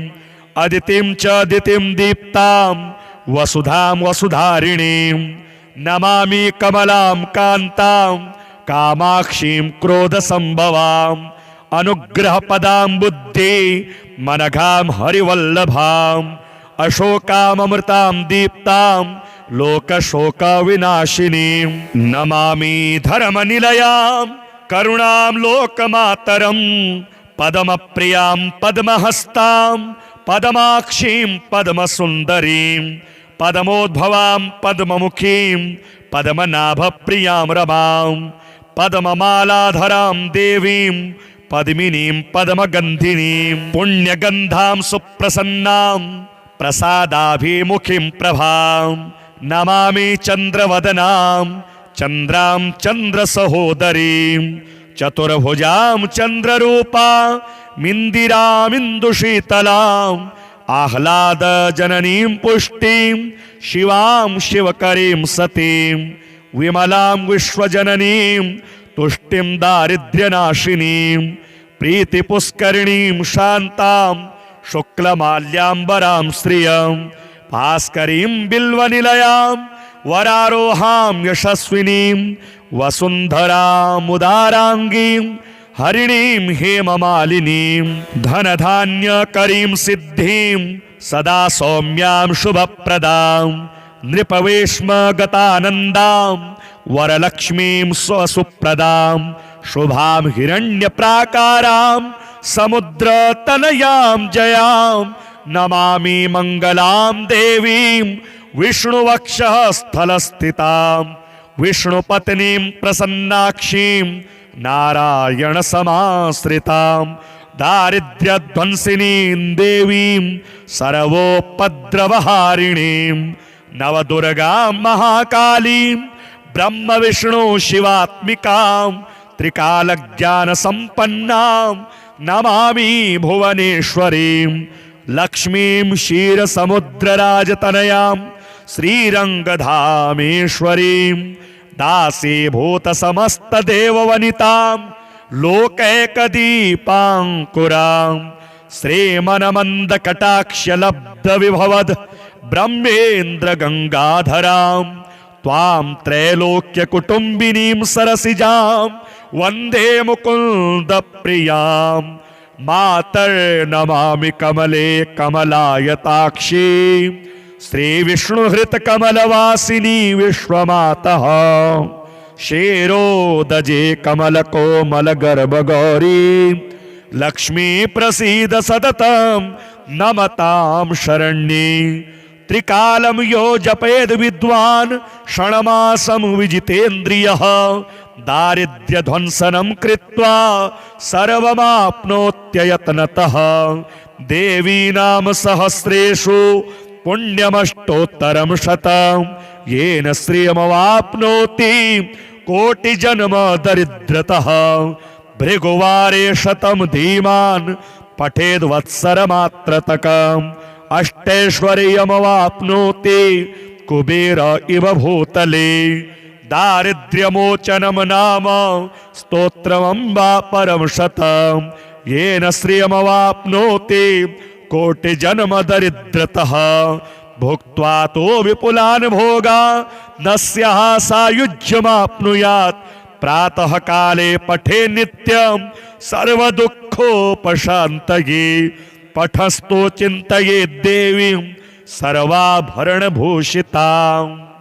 S1: अदितिं च दितिं दीप्तां वसुधां वसुधारिणीं नमामि कमलां कान्तां कामाक्षीं क्रोधसंभवाम् अनुग्रहपदां बुद्धि मनघां हरिवल्लभाम् अशोकामृतां दीप्तां लोकशोकविनाशिनीं नमामि धर्मनिलयां करुणां लोकमातरं पद्मप्रियां पद्महस्तां पद्माक्षीं पद्मसुन्दरीं पद्मोद्भवां पद्ममुखीं पद्मनाभप्रियां रमां पद्ममालाधरां देवीं पद्मिनीं पद्मगन्धिनीं पुण्यगन्धां सुप्रसन्नां प्रसादाभिमुखीं प्रभां नमामि चन्द्रवदनां चन्द्रां चन्द्रसहोदरीं चतुर्भुजां चन्द्ररूपामिन्दिरामिन्दुशीतलाम् आह्लादजननीं पुष्टिं शिवां शिवकरीं सतीं विमलां विश्वजननीं तुष्टिं दारिद्र्यनाशिनीं प्रीतिपुष्करिणीं शान्तां शुक्लमाल्याम्बरां श्रियं भास्करीं बिल्वनिलयां वरारोहां यशस्विनीं वसुन्धरामुदाराङ्गीं हरिणीं हेममालिनीं धनधान्यकरीं सिद्धिं सदा सौम्यां शुभप्रदां नृपवेश्मगतानन्दां वरलक्ष्मीं स्वसुप्रदां शुभां हिरण्यप्राकारां समुद्रतनयां जयां नमामि मङ्गलां देवीं विष्णुवक्षः स्थलस्थितां विष्णुपत्नीं प्रसन्नाक्षीं नारायणसमाश्रितां दारिद्र्यध्वंसिनीं देवीं सर्वोपद्रवहारिणीं नवदुर्गां महाकालीं ब्रह्मविष्णु शिवात्मिकां त्रिकालज्ञानसम्पन्नां नमामि भुवनेश्वरीं लक्ष्मीं क्षीरसमुद्रराजतनयां श्रीरङ्गधामेश्वरीं दासीभूतसमस्तदेववनितां लोकैकदीपाङ्कुरां श्रीमनमन्दकटाक्षलब्धविभवद् ब्रह्मेन्द्रगङ्गाधरां त्वां त्रैलोक्यकुटुम्बिनीं सरसिजां वन्दे मुकुन्दप्रियां मातर्नमामि कमले कमलायताक्षी श्रीविष्णुहृतकमलवासिनी विश्वमातः क्षीरोदजे कमलकोमलगर्भगौरी लक्ष्मी प्रसीद सततं नमतां शरण्ये त्रिकालं यो जपेद विद्वान् षण्मासं विजितेन्द्रियः दारिद्र्यध्वंसनं कृत्वा सर्वमाप्नोत्ययत्नतः देवी नाम सहस्रेषु पुण्यमष्टोत्तरं शतं येन श्रियमवाप्नोति कोटिजन्म दरिद्रतः भृगुवारे शतं धीमान् पठेद्वत्सरमात्रतकम् अष्टैश्वर्यमवाप्नोति कुबेर इव भूतले दारिद्र्यमोचनं नाम स्तोत्रमम्बा परं शतं येन श्रियमवाप्नोति कोटिजन्म दरिद्रतः भुक्त्वा तो विपुलान् भोगा न स्याः सायुज्यमाप्नुयात् प्रातः काले पठे नित्यं सर्वदुःखोपशान्तये पठस्तो चिन्तये देवीं सर्वाभरणभूषिताम्।